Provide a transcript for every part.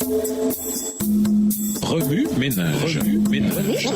Remue ménage. Remue ménage.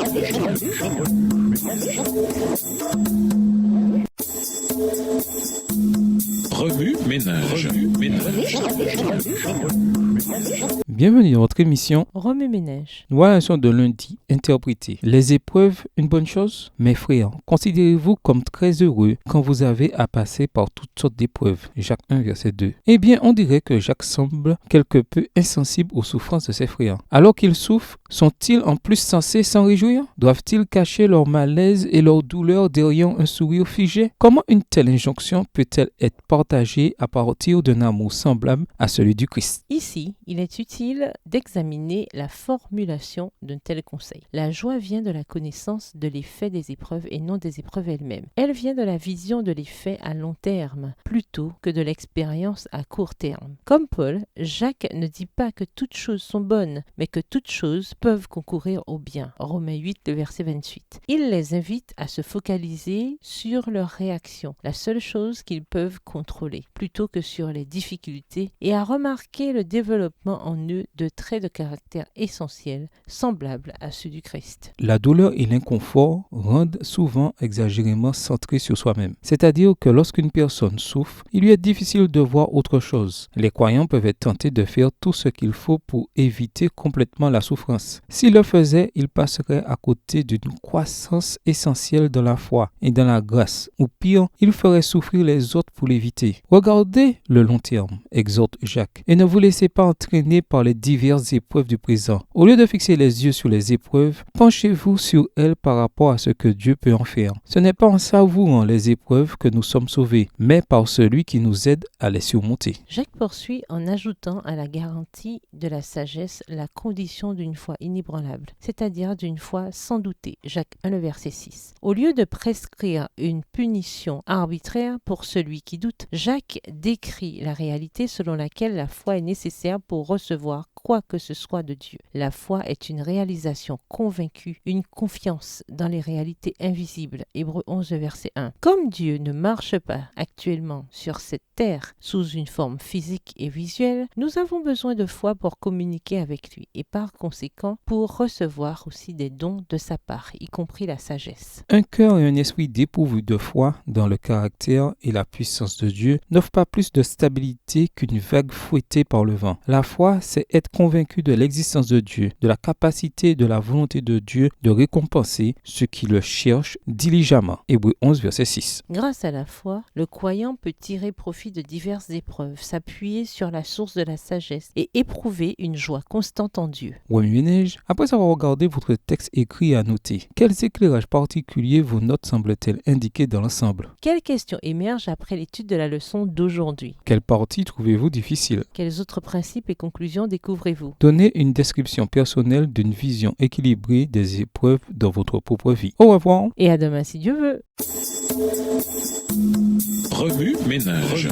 Bienvenue dans votre émission Remue ménage. Voilà la leçon de lundi interprétée. Les épreuves, une bonne chose? Mes frères, considérez-vous comme très heureux quand vous avez à passer par toutes sortes d'épreuves. Jacques 1, verset 2. Eh bien, on dirait que Jacques semble quelque peu insensible aux souffrances de ses frères. Alors qu'ils souffrent, sont-ils en plus censés s'en réjouir? Doivent-ils cacher leur malaise et leur douleur derrière un sourire figé? Comment une telle injonction peut-elle être partagée à partir d'un amour semblable à celui du Christ? Ici, il est utile d'examiner la formulation d'un tel conseil. La joie vient de la connaissance de l'effet des épreuves et non des épreuves elles-mêmes. Elle vient de la vision de l'effet à long terme plutôt que de l'expérience à court terme. Comme Paul, Jacques ne dit pas que toutes choses sont bonnes, mais que toutes choses peuvent concourir au bien. Romains 8, le verset 28. Il les invite à se focaliser sur leurs réactions, la seule chose qu'ils peuvent contrôler, plutôt que sur les difficultés, et à remarquer le développement en eux de traits de caractère essentiels, semblables à ceux du Christ. La douleur et l'inconfort rendent souvent exagérément centrés sur soi-même. C'est-à-dire que lorsqu'une personne souffre, il lui est difficile de voir autre chose. Les croyants peuvent être tentés de faire tout ce qu'il faut pour éviter complètement la souffrance. S'ils le faisaient, ils passeraient à côté d'une croissance essentielle dans la foi et dans la grâce. Ou pire, ils feraient souffrir les autres pour l'éviter. Regardez le long terme, exhorte Jacques, et ne vous laissez pas entraîner par les diverses épreuves du présent. Au lieu de fixer les yeux sur les épreuves, penchez-vous sur elles par rapport à ce que Dieu peut en faire. Ce n'est pas en savourant les épreuves que nous sommes sauvés, mais par celui qui nous aide à les surmonter. Jacques poursuit en ajoutant à la garantie de la sagesse la condition d'une foi inébranlable, c'est-à-dire d'une foi sans douter. Jacques 1, le verset 6. Au lieu de prescrire une punition arbitraire pour celui qui doute, Jacques décrit la réalité selon laquelle la foi est nécessaire pour recevoir quoi que ce soit de Dieu. La foi est une réalisation convaincue, une confiance dans les réalités invisibles. Hébreux 11, verset 1. Comme Dieu ne marche pas actuellement sur cette terre sous une forme physique et visuelle, nous avons besoin de foi pour communiquer avec lui et par conséquent pour recevoir aussi des dons de sa part, y compris la sagesse. Un cœur et un esprit dépourvus de foi dans le caractère et la puissance de Dieu n'offrent pas plus de stabilité qu'une vague fouettée par le vent. La foi, c'est être convaincu de l'existence de Dieu, de la capacité et de la volonté de Dieu de récompenser ceux qui le cherchent diligemment. Hébreux 11, verset 6. Grâce à la foi, le croyant peut tirer profit de diverses épreuves, s'appuyer sur la source de la sagesse et éprouver une joie constante en Dieu. Remue ménage, après avoir regardé votre texte écrit et annoté, quels éclairages particuliers vos notes semblent-elles indiquer dans l'ensemble? Quelles questions émergent après l'étude de la leçon d'aujourd'hui? Quelle partie trouvez-vous difficile? Quels autres principes et conclusions découvrez-vous? Donnez une description personnelle d'une vision équilibrée des épreuves dans votre propre vie. Au revoir. Et à demain si Dieu veut. Remue ménage.